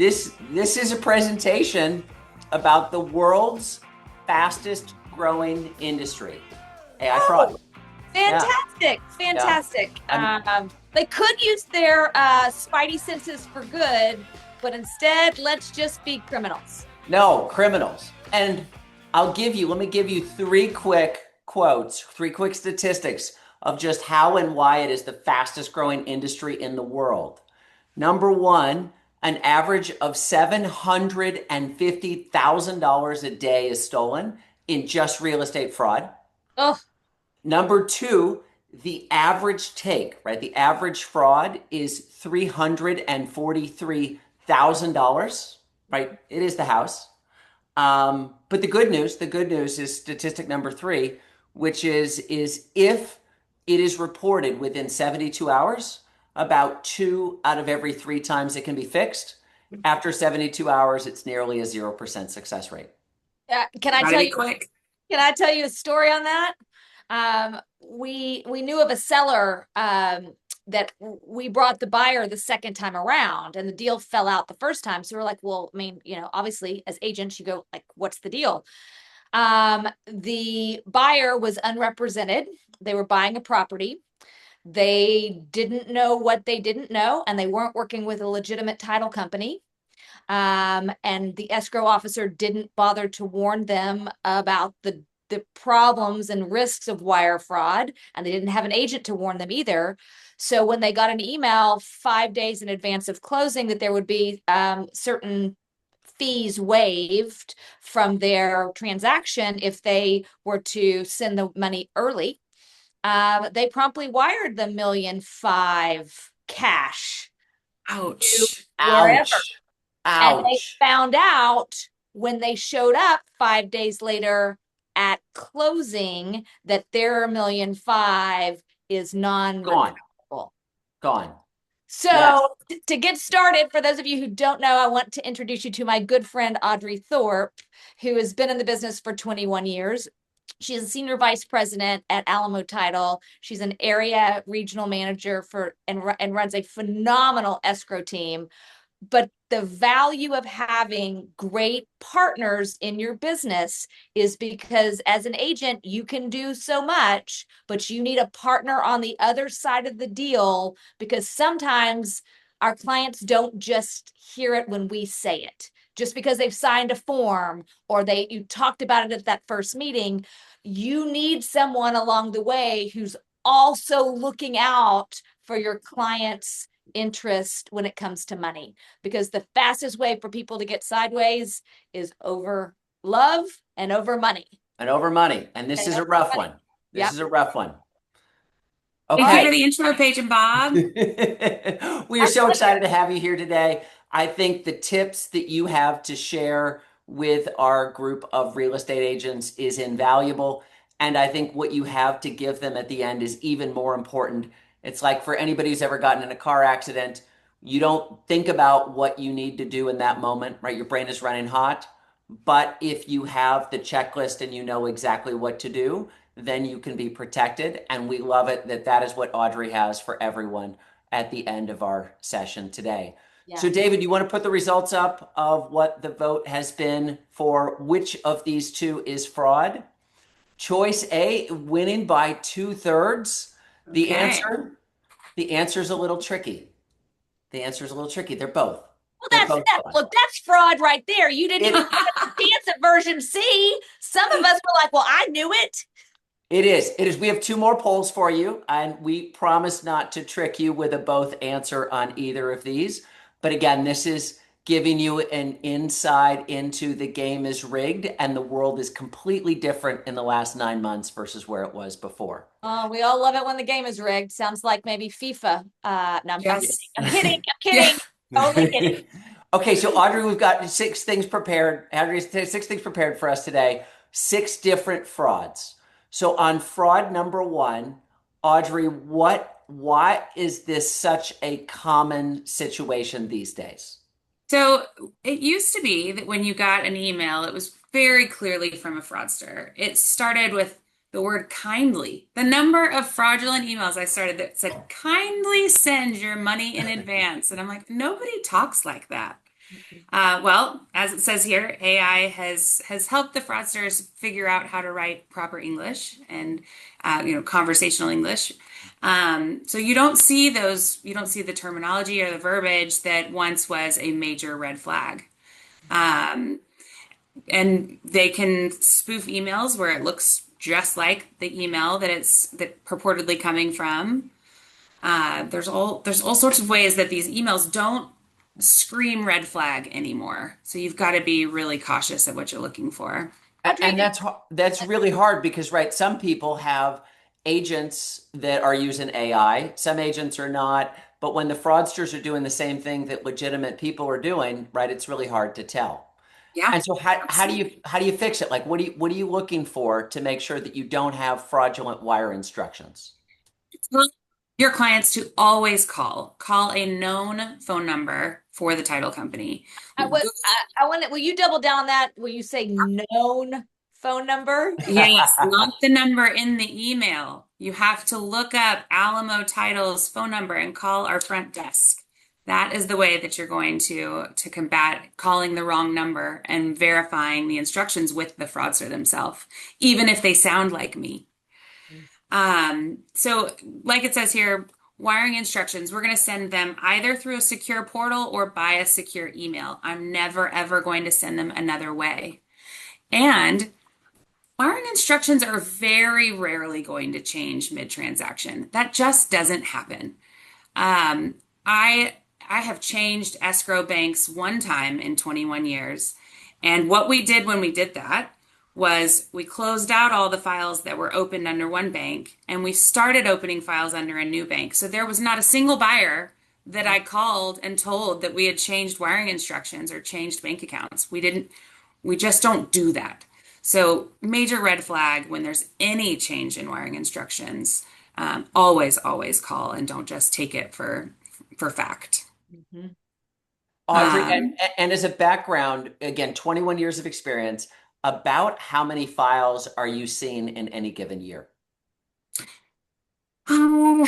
This is a presentation about the world's fastest growing industry, AI fraud. Fantastic, fantastic. They could use their spidey senses for good, but instead, let's just be criminals. No, criminals. And let me give you three quick quotes, three quick statistics of just how and why it is the fastest growing industry in the world. Number one, an average of $750,000 a day is stolen in just real estate fraud. Oh, Number two, the average take, right? The average fraud is $343,000, right? It is the house. But the good news is statistic number three, which is if it is reported within 72 hours, about 2 out of every 3 times it can be fixed. After 72 hours, it's nearly a 0% success rate. Can I tell you a story on that? We knew of a seller that we brought the buyer the second time around, and the deal fell out the first time. So we're like, well, I mean, obviously as agents, you go like, what's the deal? The buyer was unrepresented. They were buying a property. They didn't know what they didn't know, and they weren't working with a legitimate title company. And the escrow officer didn't bother to warn them about the problems and risks of wire fraud, and they didn't have an agent to warn them either. So when they got an email 5 days in advance of closing that there would be certain fees waived from their transaction if they were to send the money early, they promptly wired the $1.5 million cash. Ouch. Wherever. Ouch. And they found out when they showed up 5 days later at closing that their $1.5 million is non-recoverable. Gone. So yes. To get started, for those of you who don't know, I want to introduce you to my good friend, Audrey Thorpe, who has been in the business for 21 years. She's a senior vice president at Alamo Title. She's an area regional manager and runs a phenomenal escrow team. But the value of having great partners in your business is because as an agent, you can do so much, but you need a partner on the other side of the deal, because sometimes our clients don't just hear it when we say it. Just because they've signed a form or you talked about it at that first meeting, you need someone along the way who's also looking out for your clients' interest when it comes to money, because the fastest way for people to get sideways is over love and over money. And this is a rough one. This is a rough one. Okay. Thank you for the intro, Paige and Bob. We are so excited to have you here today. I think the tips that you have to share with our group of real estate agents is invaluable. And I think what you have to give them at the end is even more important. It's like for anybody who's ever gotten in a car accident, you don't think about what you need to do in that moment, right? Your brain is running hot. But if you have the checklist and you know exactly what to do, then you can be protected. And we love it that is what Audrey has for everyone at the end of our session today. Yeah. So David, you want to put the results up of what the vote has been for which of these two is fraud? Choice A winning by 2/3. The answer is a little tricky. They're both. Look, that's fraud right there. You didn't even chance at version C. Some of us were like, well, I knew it. It is. We have 2 more polls for you, and we promise not to trick you with a both answer on either of these. But again, this is giving you an insight into the game is rigged and the world is completely different in the last 9 months versus where it was before. Oh, we all love it when the game is rigged. Sounds like maybe FIFA. No, I'm kidding. Yeah. Totally kidding. Okay, so Audrey, we've got 6 things prepared. Audrey, 6 things prepared for us today. 6 different frauds. So on fraud number 1, Audrey, why is this such a common situation these days? So it used to be that when you got an email, it was very clearly from a fraudster. It started with the word kindly. The number of fraudulent emails I started that said, kindly send your money in advance. And I'm like, nobody talks like that. Well, as it says here, AI has helped the fraudsters figure out how to write proper English and conversational English. So you don't see the terminology or the verbiage that once was a major red flag. Um, and they can spoof emails where it looks just like the email that purportedly coming from. There's all sorts of ways that these emails don't scream red flag anymore. So you've got to be really cautious of what you're looking for. Audrey, And that's really hard because, right, some people have agents that are using AI, some agents are not, but when the fraudsters are doing the same thing that legitimate people are doing, right, it's really hard to tell. Yeah, And so how do absolutely. you fix it? Like what are you looking for to make sure that you don't have fraudulent wire instructions? Tell your clients to always call a known phone number for the title company. I want to, will you double down on that? Will you say known phone number? Yes, not the number in the email. You have to look up Alamo Title's phone number and call our front desk. That is the way that you're going to combat calling the wrong number and verifying the instructions with the fraudster themselves, even if they sound like me. So like it says here, wiring instructions, we're going to send them either through a secure portal or by a secure email. I'm never ever going to send them another way. And wiring instructions are very rarely going to change mid-transaction. That just doesn't happen. Um, I I have changed escrow banks one time in 21 years. And what we did when we did that was we closed out all the files that were opened under one bank and we started opening files under a new bank. So there was not a single buyer that I called and told that we had changed wiring instructions or changed bank accounts. We just don't do that. So major red flag when there's any change in wiring instructions. Always call and don't just take it for fact. Mhm. Audrey, Um, and as a background, again, 21 years of experience, about how many files are you seeing in any given year? um,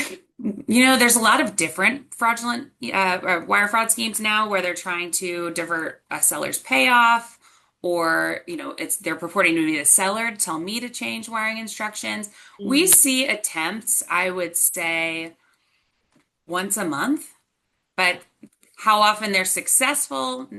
there's a lot of different fraudulent wire fraud schemes now where they're trying to divert a seller's payoff, or it's they're purporting to be the seller to tell me to change wiring instructions. We Mhm. see attempts, I would say, once a month. But how often they're successful,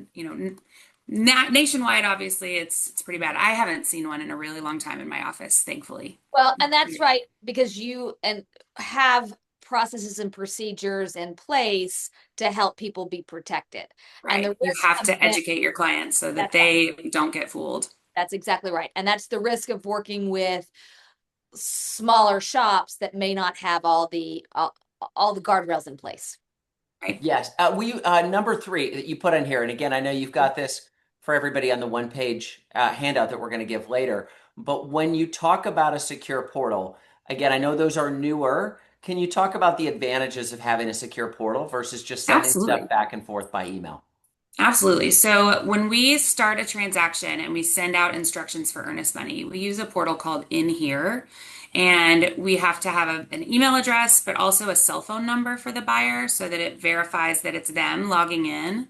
nationwide, obviously, it's pretty bad. I haven't seen one in a really long time in my office, thankfully. Well, and that's right, because you and have processes and procedures in place to help people be protected. And the Right. You risk have comes to in, educate your clients so that that's right. they don't get fooled. That's exactly right. And that's the risk of working with smaller shops that may not have all the guardrails in place. Right. Yes. Number three that you put in here, and again, I know you've got this for everybody on the one page handout that we're going to give later. But when you talk about a secure portal, again, I know those are newer. Can you talk about the advantages of having a secure portal versus just sending stuff Absolutely. back and forth by email? Absolutely. So when we start a transaction and we send out instructions for earnest money, we use a portal called In Here. And we have to have an email address, but also a cell phone number for the buyer so that it verifies that it's them logging in.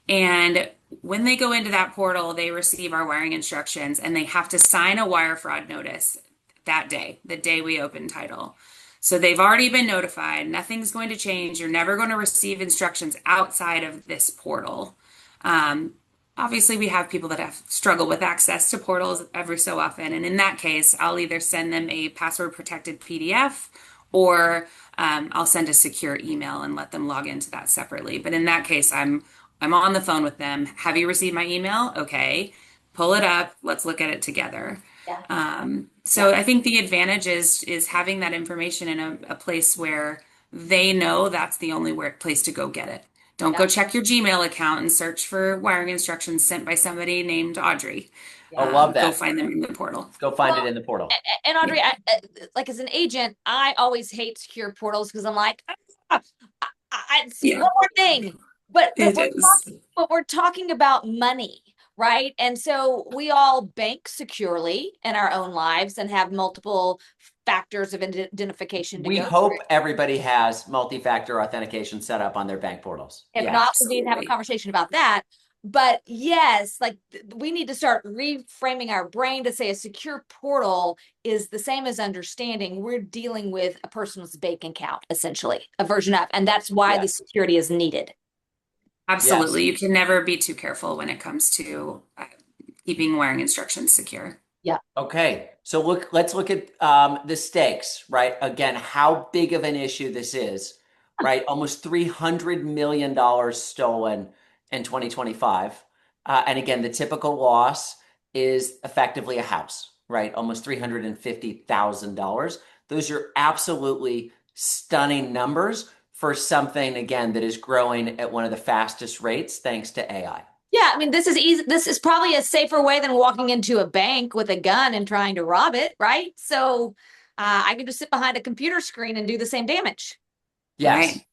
And when they go into that portal, they receive our wiring instructions and they have to sign a wire fraud notice that day, the day we open title. So they've already been notified. Nothing's going to change. You're never going to receive instructions outside of this portal. Um, Obviously, we have people that have struggled with access to portals every so often. And in that case, I'll either send them a password protected PDF or I'll send a secure email and let them log into that separately. But in that case, I'm on the phone with them. Have you received my email? Okay, pull it up. Let's look at it together. Yeah. So I think the advantage is having that information in a place where they know that's the only place to go get it. Don't Yeah. go check your Gmail account and search for wiring instructions sent by somebody named Audrey. Yeah. Oh, love Go that. find them in the portal. Go find it Well, in the portal. and Audrey, like as an agent, I always hate secure portals because I'm like, "Ah, it's Yeah, one more thing." But it is. we're talking about money, right? And so we all bank securely in our own lives and have multiple factors of identification to We go through. hope everybody has multi-factor authentication set up on their bank portals. If Yeah. not, we need to have a Absolutely. conversation about that. But yes, like we need to start reframing our brain to say a secure portal is the same as understanding we're dealing with a person's bank account, essentially, a version of, and that's why the Yes. security is needed. Yes. Absolutely. You can never be too careful when it comes to keeping wiring instructions secure. Yeah. Okay, so let's look at the stakes, right? Again, how big of an issue this is, right? Almost $300 million stolen in 2025. And again, the typical loss is effectively a house, right? Almost $350,000. Those are absolutely stunning numbers for something, again, that is growing at one of the fastest rates thanks to AI. Yeah, I mean, this is easy. This is probably a safer way than walking into a bank with a gun and trying to rob it, right? So I can just sit behind a computer screen and do the same damage. Yes. Right.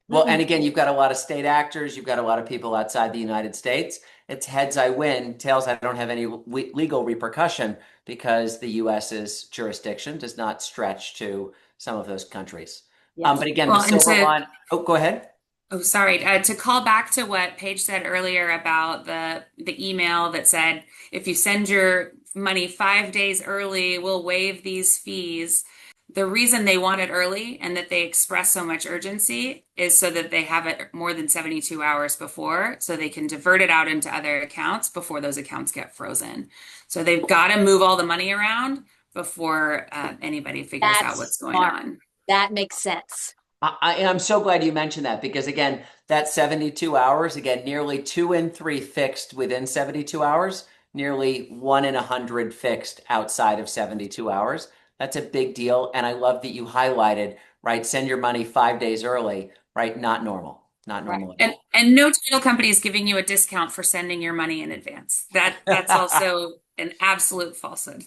Well, Mm-mm. and again, you've got a lot of state actors, you've got a lot of people outside the United States. It's heads I win, tails I don't have any legal repercussion because the US's jurisdiction does not stretch to some of those countries. Yes. But again, the Well, and silver line. Oh, go ahead. oh, sorry, to call back to what Paige said earlier about the email that said, if you send your money 5 days early, we'll waive these fees. The reason they want it early and that they express so much urgency is so that they have it more than 72 hours before, so they can divert it out into other accounts before those accounts get frozen. So they've got to move all the money around before anybody figures out That's what's going smart. on. That makes sense. I'm so glad you mentioned that because again, that 72 hours, again, nearly 2 in 3 fixed within 72 hours, nearly 1 in 100 fixed outside of 72 hours. That's a big deal. And I love that you highlighted, right? Send your money 5 days early, right? Not normal, not Right. normal at And no title company is giving you a discount for sending your money in advance. That's all. also an absolute falsehood.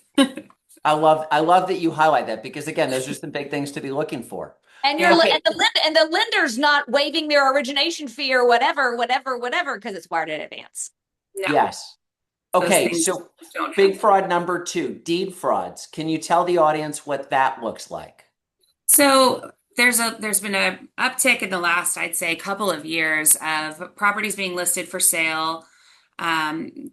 I love that you highlight that because again, those are some big things to be looking for. And you're Yeah. and the lender's not waiving their origination fee or whatever, because it's wired in advance. No, Yes. those Okay, things so don't big happen. fraud number 2, deed frauds. Can you tell the audience what that looks like? So there's been a uptick in the last, I'd say, couple of years of properties being listed for sale. Um,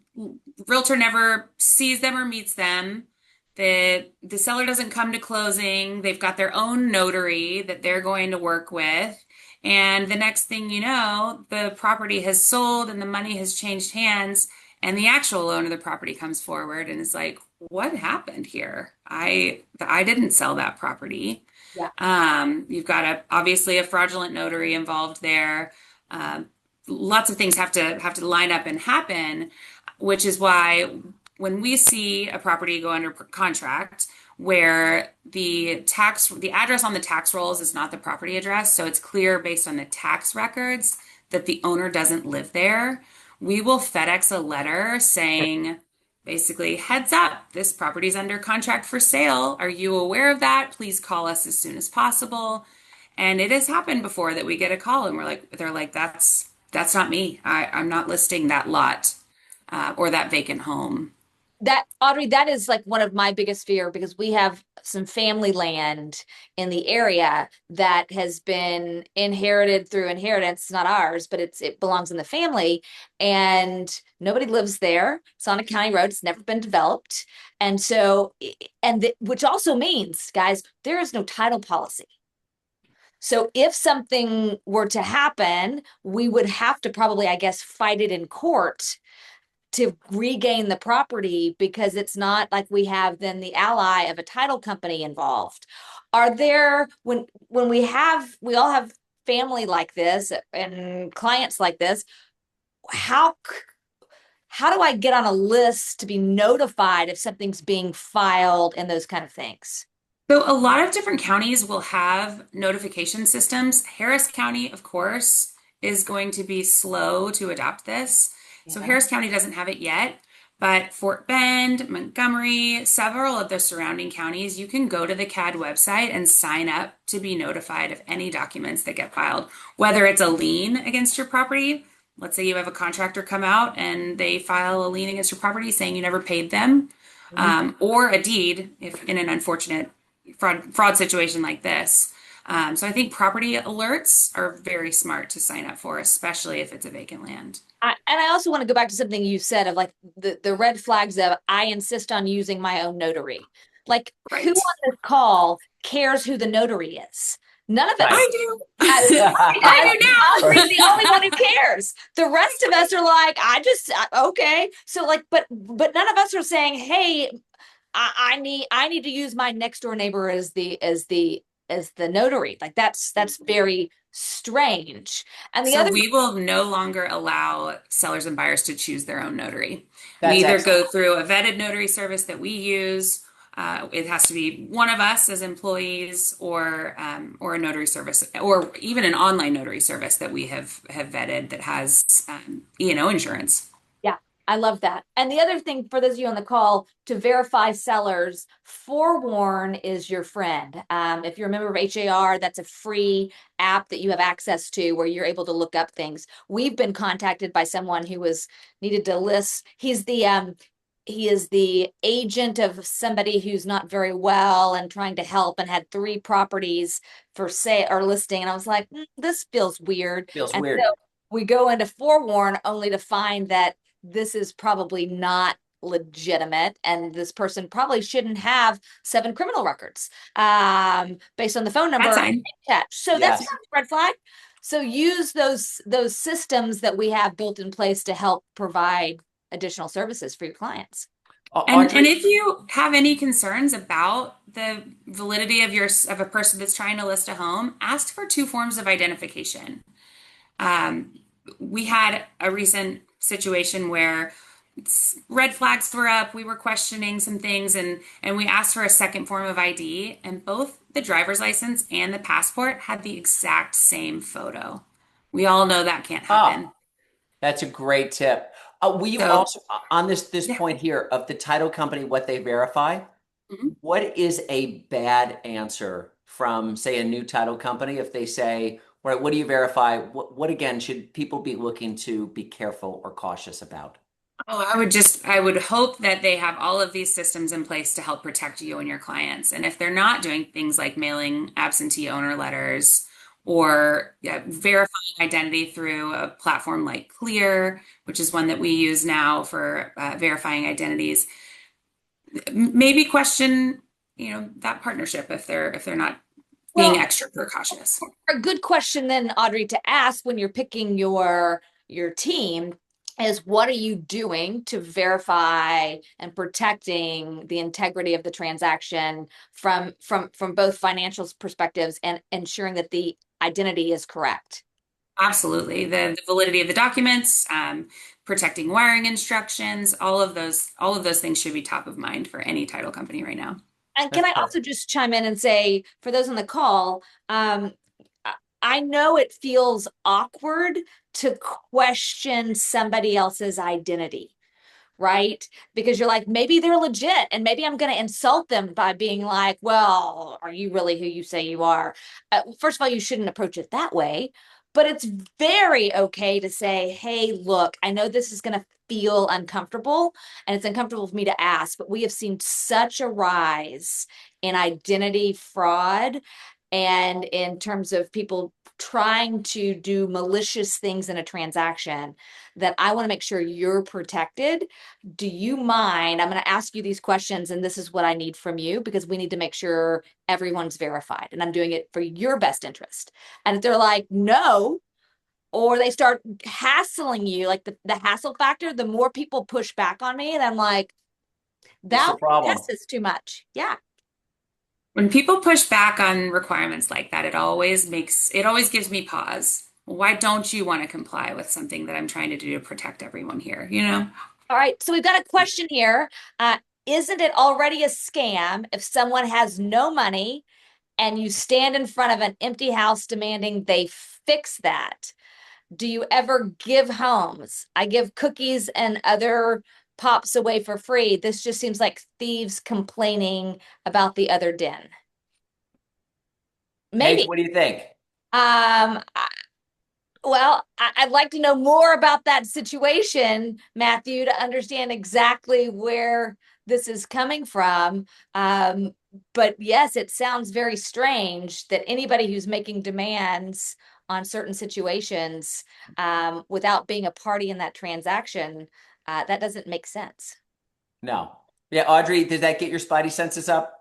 Realtor never sees them or meets them. The seller doesn't come to closing. They've got their own notary that they're going to work with. And the next thing you know, the property has sold and the money has changed hands, and the actual owner of the property comes forward and is like, "What happened here? I didn't sell that property." Yeah. You've got obviously a fraudulent notary involved there. Um, Lots of things have to line up and happen, which is why when we see a property go under contract where the address on the tax rolls is not the property address, so it's clear based on the tax records that the owner doesn't live there, we will FedEx a letter saying, basically, heads up, this property's under contract for sale. Are you aware of that? Please call us as soon as possible. And it has happened before that we get a call and they're like, that's not me. I'm not listing that lot or that vacant home. That Audrey, that is like one of my biggest fear because we have some family land in the area that has been inherited through inheritance. It's not ours, but it belongs in the family, and nobody lives there. It's on a county road. It's never been developed, and so which also means, guys, there is no title policy. So if something were to happen, we would have to probably, I guess, fight it in court to regain the property because it's not like we have then the ally of a title company involved. Are there when we all have family like this and clients like this, how how do I get on a list to be notified if something's being filed and those kind of things? So a lot of different counties will have notification systems. Harris County, of course, is going to be slow to adopt this. So Yeah. Harris County doesn't have it yet, but Fort Bend, Montgomery, several of the surrounding counties, you can go to the CAD website and sign up to be notified of any documents that get filed, whether it's a lien against your property. Let's say you have a contractor come out and they file a lien against your property saying you never paid them, Mhm. or a deed if in an unfortunate fraud situation like this. So I think property alerts are very smart to sign up for, especially if it's a vacant land. And I also want to go back to something you said of like the red flags of I insist on using my own notary. Like who Right. on this call cares who the notary is? None of Right. I us. do. I, I do Audrey's now. the only one who cares. The rest of us are like, okay. So like, but none of us are saying, hey, I need to use my next door neighbor as the notary. Like that's very strange. And the So other we will no longer allow sellers and buyers to choose their own notary. We That's either excellent. go through a vetted notary service that we use. It has to be one of us as employees, or a notary service, or even an online notary service that we have vetted that has E&O insurance. Yeah, I love that. And the other thing for those of you on the call to verify sellers, Forewarn is your friend. If you're a member of HAR, that's a free app that you have access to where you're able to look up things. We've been contacted by someone who was needed to list. He is the agent of somebody who's not very well and trying to help and had three properties for sale or listing. And I was like, this feels weird. Feels And weird. so we go into Forewarn only to find that this is probably not legitimate and this person probably shouldn't have 7 criminal records based on the phone That's number fine. attached. So that's Yes. not a red flag. So use those systems that we have built in place to help provide additional services for your clients. And Audrey, if you have any concerns about the validity of a person that's trying to list a home, ask for two forms of identification. Um, we had a recent situation where red flags were up. We were questioning some things, and we asked for a second form of ID, and both the driver's license and the passport had the exact same photo. We all know that can't oh, happen. that's a great tip. Will you So, also, on this yeah. point here of the title company, what they verify, Mhm. what is a bad answer from, say, a new title company if they say, what do you verify? What again should people be looking to be careful or cautious about? Oh, I would hope that they have all of these systems in place to help protect you and your clients. And if they're not doing things like mailing absentee owner letters or verifying identity through a platform like Clear, which is one that we use now for verifying identities, maybe question, that partnership if they're not being Well, extra precautious. a good question then, Audrey, to ask when you're picking your team is what are you doing to verify and protecting the integrity of the transaction from both financial perspectives and ensuring that the identity is correct. Absolutely. The validity of the documents, protecting wiring instructions, all of those things should be top of mind for any title company right now. And can That's I also perfect. just chime in and say, for those on the call, I know it feels awkward to question somebody else's identity, right? Because you're like, maybe they're legit, and maybe I'm going to insult them by being like, well, are you really who you say you are? First of all, you shouldn't approach it that way, but it's very okay to say, hey, look, I know this is going to feel uncomfortable, and it's uncomfortable for me to ask, but we have seen such a rise in identity fraud and in terms of people trying to do malicious things in a transaction that I want to make sure you're protected. Do you mind? I'm going to ask you these questions, and this is what I need from you because we need to make sure everyone's verified, and I'm doing it for your best interest. And if they're like, no, or they start hassling you, like the hassle factor, the more people push back on me, and I'm like, What's the this problem? is too much. Yeah. When people push back on requirements like that, it always gives me pause. Why don't you want to comply with something that I'm trying to do to protect everyone here, you know? All right. So we've got a question here. Isn't it already a scam if someone has no money and you stand in front of an empty house demanding they fix that? Do you ever give homes? I give cookies and other pops away for free. This just seems like thieves complaining about the other den. Paige, Maybe. what do you think? Um, Well, I'd like to know more about that situation, Matthew, to understand exactly where this is coming from. Um, but yes, it sounds very strange that anybody who's making demands on certain situations without being a party in that transaction, that doesn't make sense. No. Yeah, Audrey, did that get your spidey senses up?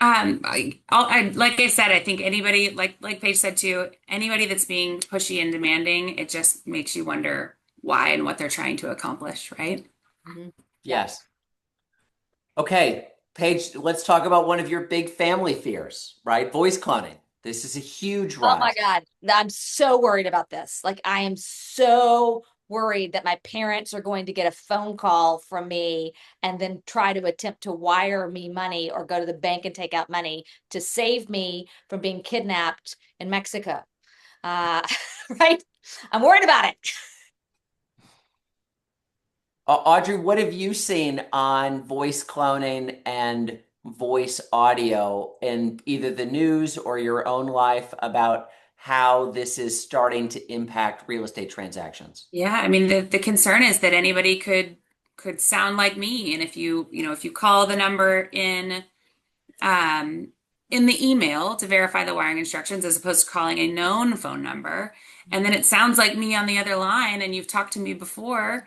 Like I said, I think anybody, like Paige said too, anybody that's being pushy and demanding, it just makes you wonder why and what they're trying to accomplish, right? Mhm. Yeah. Yes. Okay, Paige, let's talk about one of your big family fears, right? Voice cloning. This is a huge Oh my rise. God. I'm so worried about this. Like, I am so worried that my parents are going to get a phone call from me and then try to attempt to wire me money or go to the bank and take out money to save me from being kidnapped in Mexico. Uh, right? I'm worried about it. Audrey, what have you seen on voice cloning and voice audio in either the news or your own life about how this is starting to impact real estate transactions? Yeah, I mean the concern is that anybody could sound like me, and if you call the number um in the email to verify the wiring instructions as opposed to calling a known phone number, and then it sounds like me on the other line, and you've talked to me before,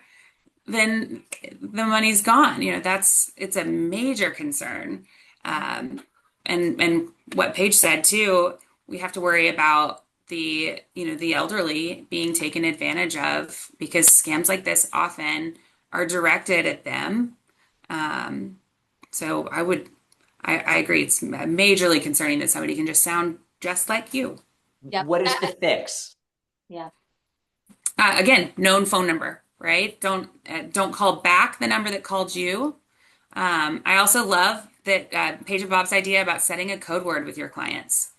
then the money's gone. It's a major concern. Um, and what Paige said too, we have to worry about the elderly being taken advantage of because scams like this often are directed at them. Um, so I agree. It's majorly concerning that somebody can just sound just like you. Yep. What is the fix? Yeah. Again, known phone number, right? Don't call back the number that called you. I also love that Paige and Bob's idea about setting a code word with your clients.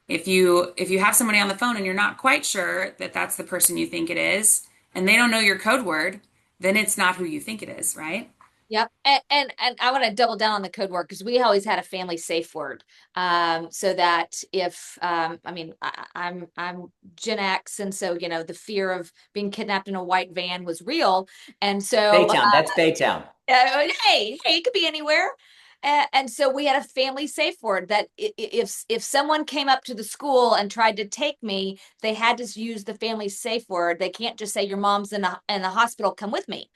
If you have somebody on the phone and you're not quite sure that that's the person you think it is, and they don't know your code word, then it's not who you think it is, right? Yep. And I want to double down on the code word because we always had a family safe word. So that if I mean I'm Gen X, and so the fear of being kidnapped in a white van was real. And so Baytown, that's Baytown. hey, it could be anywhere. And so we had a family safe word that if someone came up to the school and tried to take me, they had to use the family safe word. They can't just say your mom's in the hospital, come with me.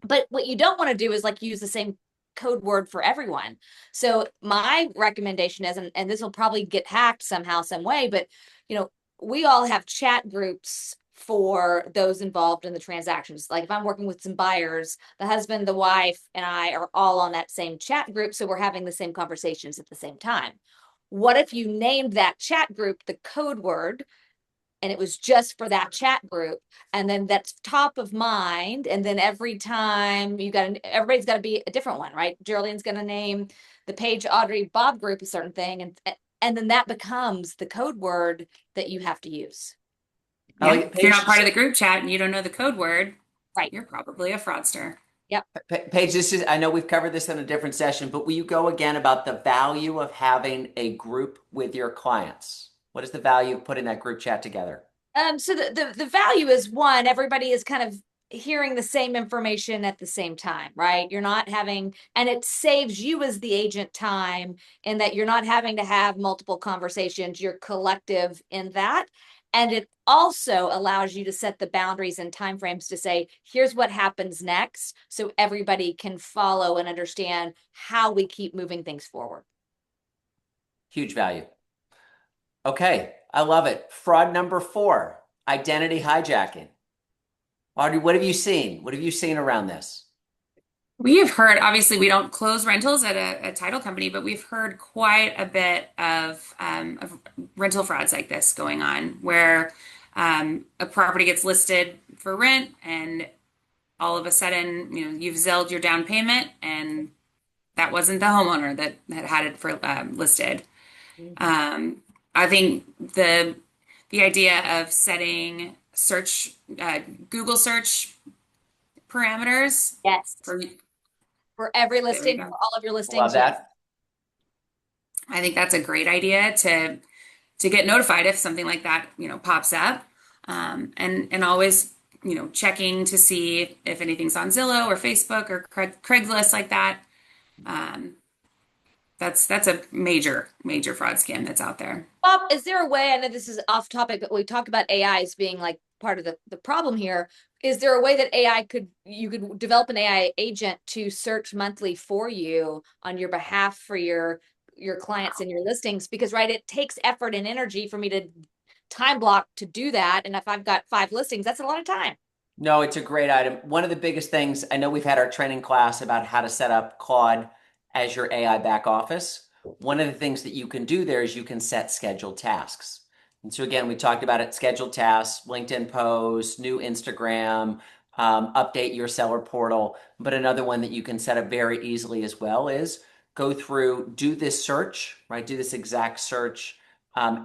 But what you don't want to do is like use the same code word for everyone. So my recommendation is, and this will probably get hacked somehow, some way, but you know, we all have chat groups for those involved in the transactions. Like if I'm working with some buyers, the husband, the wife, and I are all on that same chat group. So we're having the same conversations at the same time. What if you named that chat group the code word and it was just for that chat group, and then that's top of mind, and then every time everybody's got to be a different one, right? Geraldine's going to name the Paige, Audrey, Bob group a certain thing, and then that becomes the code word that you have to use. I Yeah. like If you're Paige. not part of the group chat and you don't know the code word, Right. you're probably a fraudster. Yep. Paige, this is, I know we've covered this in a different session, but will you go again about the value of having a group with your clients? What is the value of putting that group chat together? So the value is, one, everybody is kind of hearing the same information at the same time, right? You're not having, and it saves you as the agent time in that you're not having to have multiple conversations. You're collective in that. And it also allows you to set the boundaries and timeframes to say, here's what happens next. So everybody can follow and understand how we keep moving things forward. Huge value. Okay, I love it. Fraud number 4, identity hijacking. Audrey, what have you seen? What have you seen around this? We have heard, obviously, we don't close rentals at a title company, but we've heard quite a bit of rental frauds like this going on, where a property gets listed for rent, and all of a sudden, you've Zelled your down payment, and that wasn't the homeowner that had it for listed. Um, I think the idea of setting search Google search parameters Yes. for For every there we listing, go. for all of your Love listings, yes. that. I think that's a great idea to get notified if something like that, pops up. And always, checking to see if anything's on Zillow or Facebook or Craigslist like that. Um, that's a major fraud scam that's out there. Bob, is there a way, I know this is off topic, but we talked about AI as being like part of the problem here. Is there a way that you could develop an AI agent to search monthly for you on your behalf for your clients and your listings? Because, right, it takes effort and energy for me to time block to do that. And if I've got 5 listings, that's a lot of time. No, it's a great item. One of the biggest things, I know we've had our training class about how to set up Claude as your AI back office. One of the things that you can do there is you can set scheduled tasks. And so again, we talked about it, scheduled tasks, LinkedIn posts, new Instagram, update your seller portal. But another one that you can set up very easily as well is go through, do this search, right? Do this exact search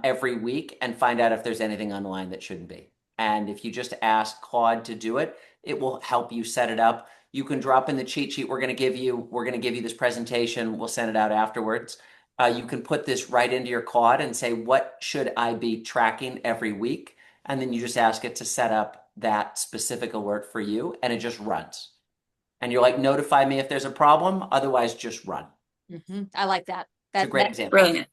every week and find out if there's anything online that shouldn't be. And if you just ask Claude to do it, it will help you set it up. You can drop in the cheat sheet we're going to give you. We're going to give you this presentation. We'll send it out afterwards. You can put this right into your Claude and say, what should I be tracking every week? And then you just ask it to set up that specific alert for you, and it just runs. And you're like, notify me if there's a problem. Otherwise, just run. I like that. It's a great example. Brilliant.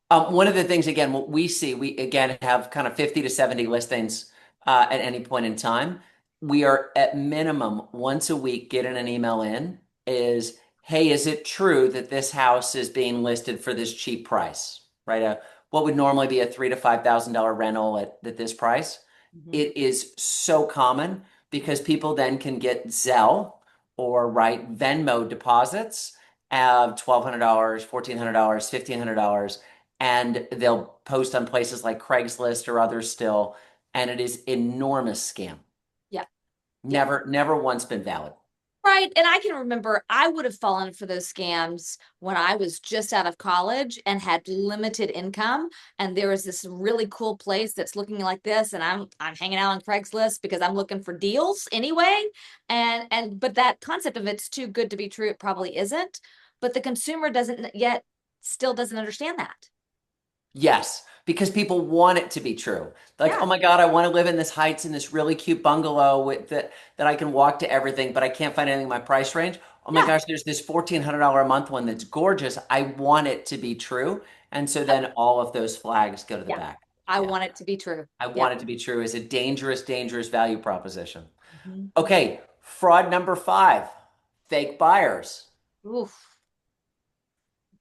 One of the things, again, what we see, we again have kind of 50 to 70 listings at any point in time. We are at minimum once a week getting an email in is, hey, is it true that this house is being listed for this cheap price, right? What would normally be a $3,000 to $5,000 rental at this price. It is so common because people then can get Zelle or Venmo deposits of $1,200, $1,400, $1,500, and they'll post on places like Craigslist or others still, and it is enormous scam. Yeah. Never once been valid. Right. And I can remember I would have fallen for those scams when I was just out of college and had limited income. And there was this really cool place that's looking like this. And I'm hanging out on Craigslist because I'm looking for deals anyway. But that concept of it's too good to be true, it probably isn't. But the consumer still doesn't understand that. Yes, because people want it to be true. Like, Yeah. oh my God, I want to live in this Heights in this really cute bungalow with that I can walk to everything, but I can't find anything in my price range. Oh my Yeah. gosh, there's this $1,400 a month one that's gorgeous. I want it to be true. And so then all of those flags go to the Yeah. back. I Yeah. want it to be true. I Yeah. want it to be true is a dangerous, dangerous value proposition. Mhm. Okay, fraud number 5, fake buyers. Oof.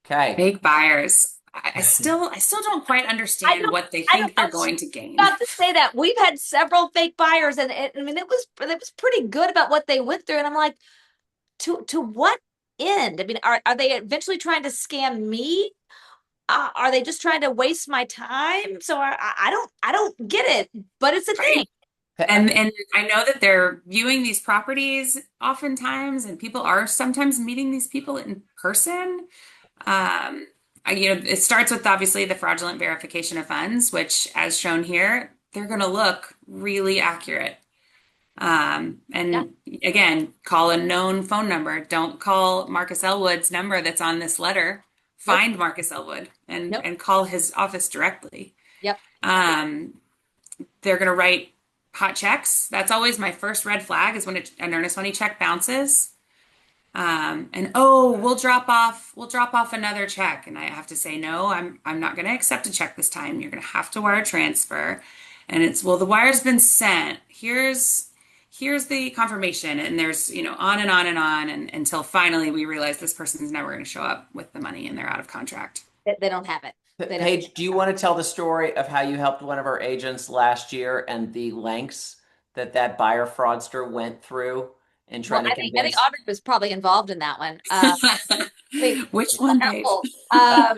Okay. Fake buyers. I still don't quite understand what they I don't, think they're going to gain. about to say that we've had several fake buyers, and I mean it was pretty good about what they went through, and I'm like, to what end? I mean, are they eventually trying to scam me? Are they just trying to waste my time? So I don't get it, but it's a thing. Right. And I know that they're viewing these properties oftentimes, and people are sometimes meeting these people in person. It starts with obviously the fraudulent verification of funds, which, as shown here, they're going to look really accurate. Yeah. And again, call a known phone number. Don't call Marcus Elwood's number that's on this letter. Nope. Find Marcus Elwood Nope. and call his office directly. Yep. They're going to write hot checks. That's always my first red flag is when an earnest money check bounces. And we'll drop off another check. And I have to say, no, I'm not going to accept a check this time. You're going to have to wire transfer. And it's, well, the wire's been sent. Here's the confirmation. And there's, on and on and on. And until finally we realize this person's never going to show up with the money and they're out of contract. They don't have it. Paige, do you want to tell the story of how you helped one of our agents last year and the lengths that buyer fraudster went through in trying to I think convince? Audrey was probably involved in that one. Which one, Paige?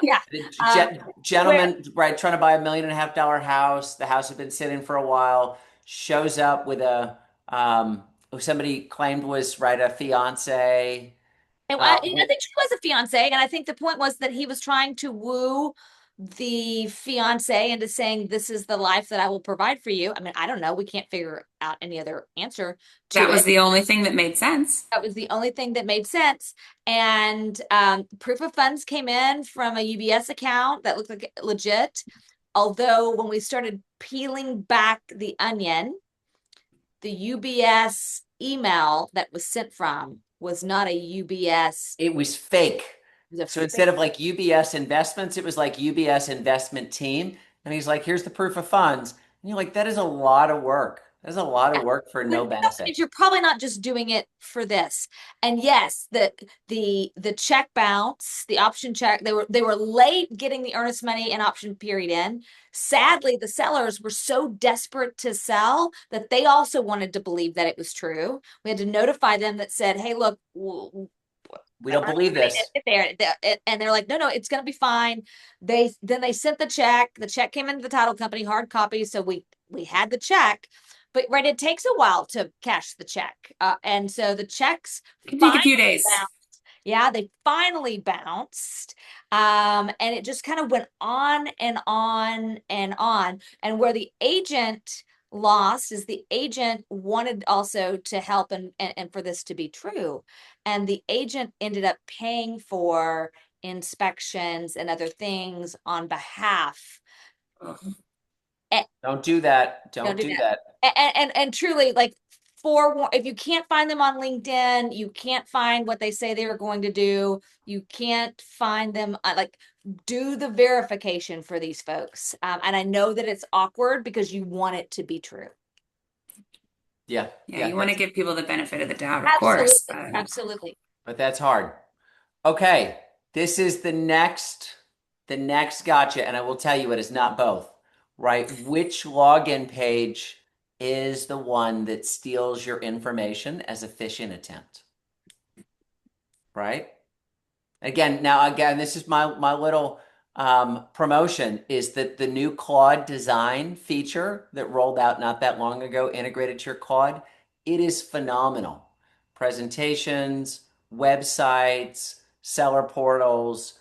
Yeah. Gentleman, right, trying to buy $1.5 million house. The house had been sitting for a while. Shows up with who somebody claimed was a fiance. And I think she was a fiance, and I think the point was that he was trying to woo the fiance into saying, "This is the life that I will provide for you." I mean, I don't know. We can't figure out any other answer to That was it. the only thing that made sense. That was the only thing that made sense. And proof of funds came in from a UBS account that looked like legit. although when we started peeling back the onion, the UBS email that was sent from was not a UBS. It was fake. It was a So fake. instead of like UBS investments, it was like UBS investment team. And he's like, here's the proof of funds. And you're like, that is a lot of work. That's a lot of work for no benefit. You're probably not just doing it for this. And yes, the check bounce, the option check, they were late getting the earnest money and option period in. Sadly, the sellers were so desperate to sell that they also wanted to believe that it was true. We had to notify them that said, hey, look, We don't believe this. and they're like, no, it's going to be fine. Then they sent the check. The check came into the title company, hard copy. So we had the check, but right, it takes a while to cash the check. And so the checks It can take a few days. bounced. Yeah, they finally bounced. And it just kind of went on and on and on. And where the agent lost is the agent wanted also to help and for this to be true. And the agent ended up paying for inspections and other things on behalf. Don't do that. Don't Don't do do that. that. And truly, like, if you can't find them on LinkedIn, you can't find what they say they are going to do. You can't find them like, do the verification for these folks. And I know that it's awkward because you want it to be true. Yeah. Yeah, you want to give people the benefit of the doubt, of Absolutely. course. Absolutely. But that's hard. Okay. This is the next gotcha. And I will tell you, it is not both, right? Which login page is the one that steals your information as a phishing attempt? Right? Again, this is my little promotion is that the new Claude design feature that rolled out not that long ago, integrated to your Claude, it is phenomenal. Presentations, websites, seller portals,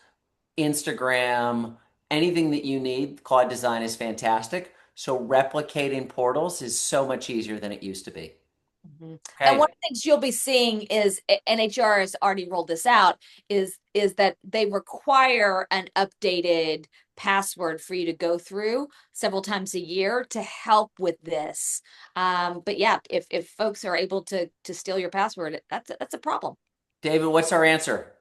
Instagram, anything that you need, Claude design is fantastic. So replicating portals is so much easier than it used to be. And Okay. one of the things you'll be seeing is NHR has already rolled this out is that they require an updated password for you to go through several times a year to help with this. But yeah, if folks are able to steal your password, that's a problem. David, what's our answer?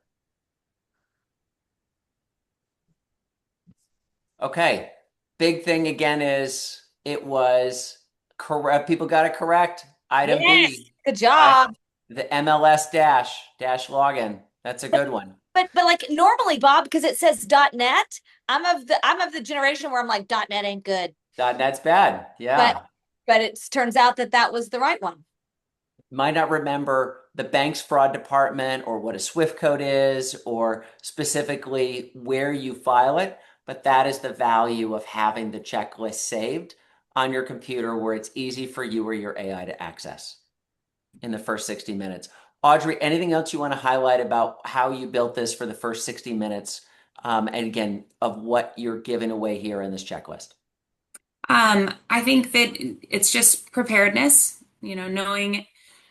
Okay. Big thing again is it was correct. People got it correct. Item Yes, B. good job. The MLS dash login. That's a good one. But like normally, Bob, because it says .net, I'm of the generation where I'm like .net ain't good. That's bad. Yeah. But it turns out that was the right one. Might not remember the bank's fraud department or what a Swift code is or specifically where you file it, but that is the value of having the checklist saved on your computer where it's easy for you or your AI to access in the first 60 minutes. Audrey, anything else you want to highlight about how you built this for the first 60 minutes? And again, of what you're giving away here in this checklist? I think that it's just preparedness, knowing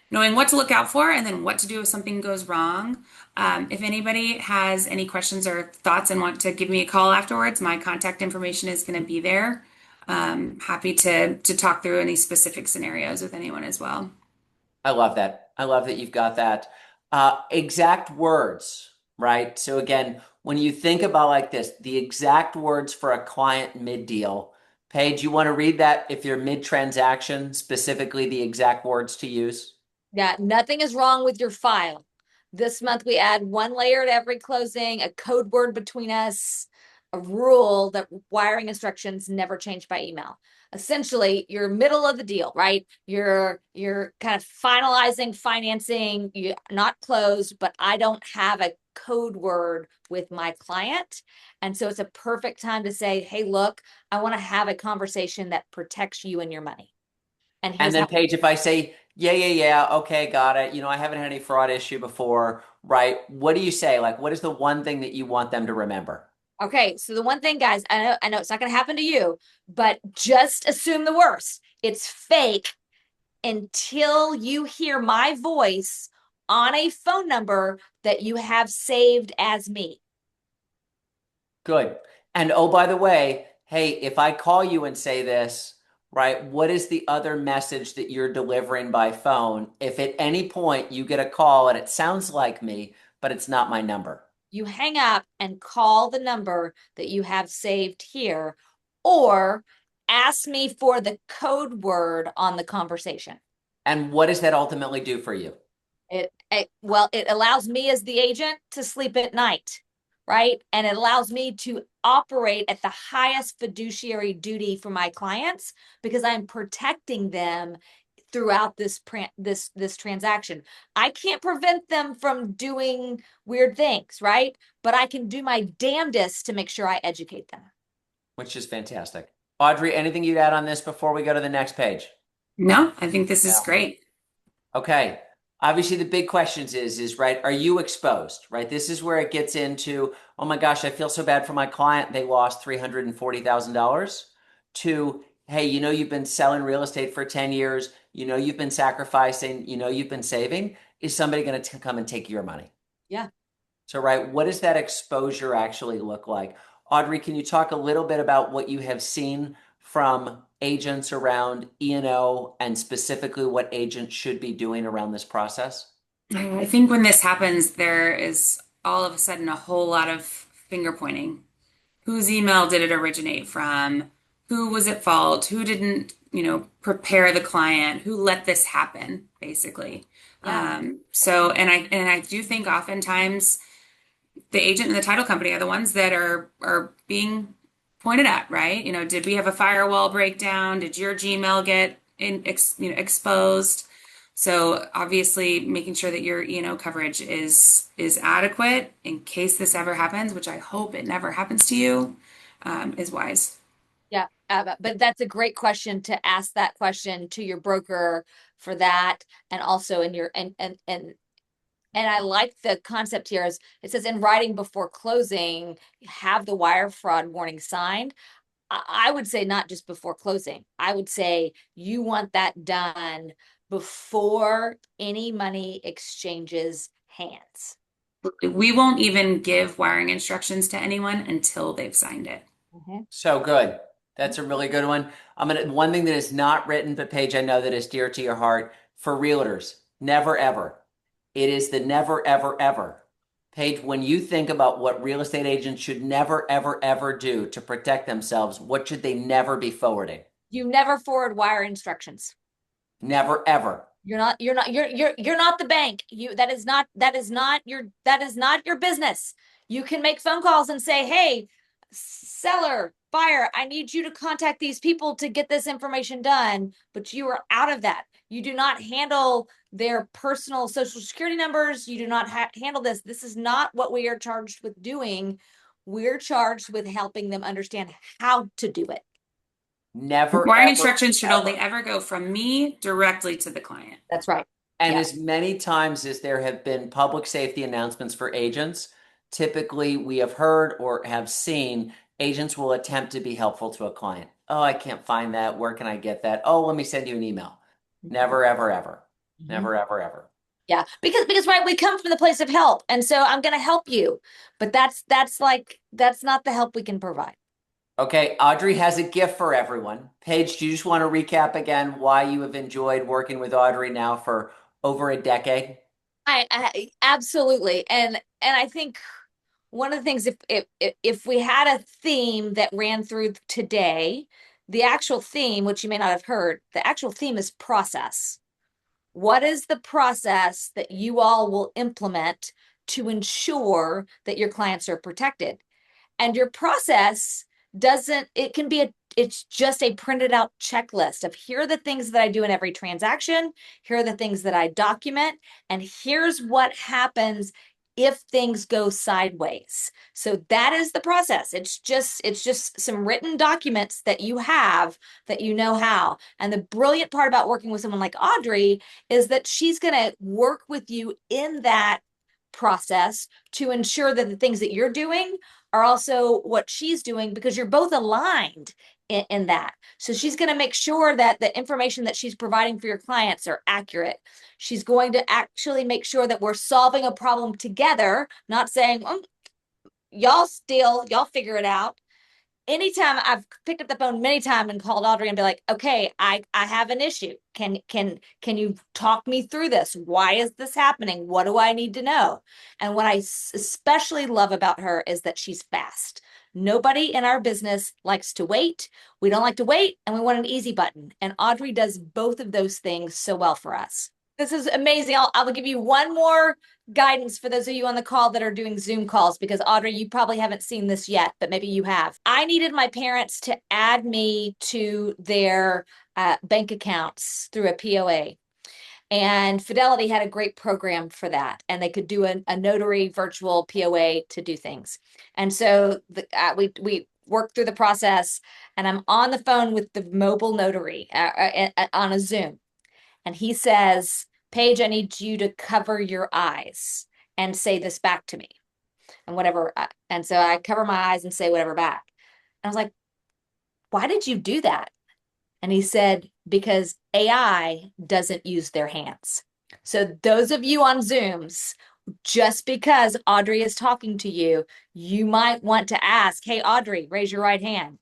what to look out for and then what to do if something goes wrong. If anybody has any questions or thoughts and want to give me a call afterwards, my contact information is going to be there. Happy to talk through any specific scenarios with anyone as well. I love that. I love that you've got that. Exact words, right? So again, when you think about like this, the exact words for a client mid-deal, Paige, you want to read that if you're mid-transaction, specifically the exact words to use? Yeah, nothing is wrong with your file. This month we add one layer to every closing, a code word between us, a rule that wiring instructions never change by email. Essentially, you're middle of the deal, right? You're kind of finalizing financing, you're not closed, but I don't have a code word with my client. And so it's a perfect time to say, hey, look, I want to have a conversation that protects you and your money. And And then Paige, if I say, yeah, okay, got it. I haven't had any fraud issue before, right? What do you say? Like, what is the one thing that you want them to remember? Okay, so the one thing, guys, I know it's not going to happen to you, but just assume the worst. It's fake until you hear my voice on a phone number that you have saved as me. Good. And oh, by the way, hey, if I call you and say this, right, what is the other message that you're delivering by phone? If at any point you get a call and it sounds like me, but it's not my number. You hang up and call the number that you have saved here, or ask me for the code word on the conversation. And what does that ultimately do for you? Well, it allows me as the agent to sleep at night, right? And it allows me to operate at the highest fiduciary duty for my clients because I'm protecting them throughout this transaction. I can't prevent them from doing weird things, right? But I can do my damnedest to make sure I educate them. Which is fantastic. Audrey, anything you'd add on this before we go to the next page? No, I think this is Yeah. great. Okay. Obviously, the big questions is right, are you exposed, right? This is where it gets into, oh my gosh, I feel so bad for my client. They lost $340,000 to, hey, you've been selling real estate for 10 years. You've been sacrificing, you've been saving. Is somebody going to come and take your money? Yeah. So, right, what does that exposure actually look like? Audrey, can you talk a little bit about what you have seen from agents around E&O and specifically what agents should be doing around this process? I think when this happens, there is all of a sudden a whole lot of finger pointing. Whose email did it originate from? Who was at fault? Who didn't, prepare the client? Who let this happen, basically? Yeah. And I do think oftentimes the agent and the title company are the ones that are being pointed at, right? Did we have a firewall breakdown? Did your Gmail get exposed? So obviously making sure that your coverage is adequate in case this ever happens, which I hope it never happens to you, is wise. Yeah, but that's a great question to ask that question to your broker for that, and also in your and I like the concept here is it says in writing before closing, have the wire fraud warning signed. I would say not just before closing. I would say you want that done before any money exchanges hands. We won't even give wiring instructions to anyone until they've signed it. So good. That's a really good one. One thing that is not written, but Paige, I know that is dear to your heart for realtors, never ever. It is the never ever ever. Paige, when you think about what real estate agents should never ever ever do to protect themselves, what should they never be forwarding? You never forward wire instructions. Never ever. You're not the bank. That is not your business. You can make phone calls and say, "Hey, seller, buyer, I need you to contact these people to get this information done," but you are out of that. You do not handle their personal social security numbers. You do not handle this. This is not what we are charged with doing. We're charged with helping them understand how to do it. Never Wiring ever instructions should ever. only ever go from me directly to the client. That's right. And Yeah. as many times as there have been public safety announcements for agents, typically we have heard or have seen agents will attempt to be helpful to a client. Oh, I can't find that. Where can I get that? Oh, let me send you an email. Never, ever, ever. Never, ever, ever. Yeah, because right, we come from the place of help, and so I'm going to help you, but that's not the help we can provide. Okay, Audrey has a gift for everyone. Paige, do you just want to recap again why you have enjoyed working with Audrey now for over a decade? I absolutely, and I think one of the things, if we had a theme that ran through today, the actual theme, which you may not have heard, the actual theme is process. What is the process that you all will implement to ensure that your clients are protected? And your process doesn't, it can be it's just a printed out checklist of here are the things that I do in every transaction, here are the things that I document, and here's what happens if things go sideways. So that is the process. It's just some written documents that you have, that you know how. And the brilliant part about working with someone like Audrey is that she's going to work with you in that process to ensure that the things that you're doing are also what she's doing, because you're both aligned in that. So she's going to make sure that the information that she's providing for your clients are accurate. She's going to actually make sure that we're solving a problem together, not saying, y'all figure it out. anytime I've picked up the phone many times and called Audrey and be like, okay, I have an issue. Can you talk me through this? Why is this happening? What do I need to know? And what I especially love about her is that she's fast. Nobody in our business likes to wait. We don't like to wait, and we want an easy button. And Audrey does both of those things so well for us. This is amazing. I'll give you one more guidance for those of you on the call that are doing Zoom calls, because Audrey, you probably haven't seen this yet, but maybe you have. I needed my parents to add me to their bank accounts through a POA. And Fidelity had a great program for that. And they could do a notary virtual POA to do things. And so we worked through the process, and I'm on the phone with the mobile notary on a Zoom. And he says, Paige, I need you to cover your eyes and say this back to me. And whatever. And so I cover my eyes and say whatever back. And I was like, why did you do that? And he said, because AI doesn't use their hands. So those of you on Zooms, just because Audrey is talking to you, you might want to ask, hey, Audrey, raise your right hand.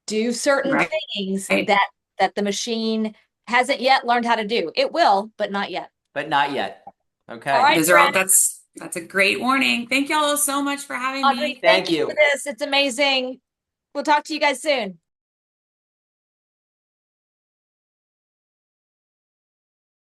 Do certain Right. things that the machine hasn't yet learned how to do. It will, but not yet. But not yet. All Okay. right, Those are all, friends. that's a great warning. Thank y'all so much for having Audrey, me. thank Thank you you. for this. It's amazing. We'll talk to you guys soon.